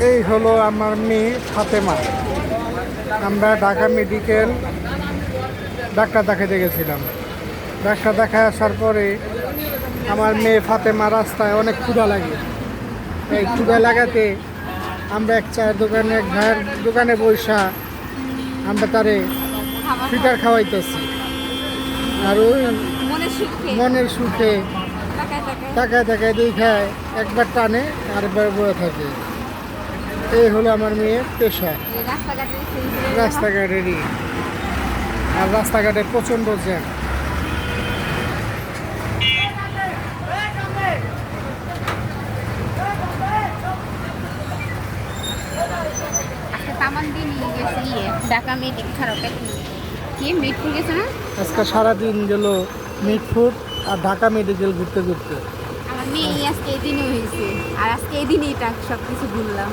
এই হলো আমার মেয়ে ফাতেমা। আমরা ঢাকা মেডিকেল ডাক্তার দেখাতে গেছিলাম। ডাক্তার দেখা আসার পরে আমার মেয়ে ফাতেমা রাস্তায় অনেক ক্ষুধা লাগে। এই ক্ষুধা লাগাতে আমরা এক চায়ের দোকানে, এক ভাইয়ের দোকানে বৈশা আমরা তারে ফিটার খাওয়াইতেছি। আর ওই মনের সুখে টাকায় টাকায় দেখায় একবার টানে আর একবার বয়ে থাকে। এই হলো আমার মেয়ের পেশা। রাস্তাঘাটেরই, আর রাস্তাঘাটে প্রচণ্ড জ্যাম। আজকে সারাদিন গেল মিটফুট আর ঢাকা মেডিকেল ঘুরতে ঘুরতে। আমার মেয়ে আজকে এই দিনে হয়েছে, আর আজকে এই দিনেই সব কিছু ঘুরলাম।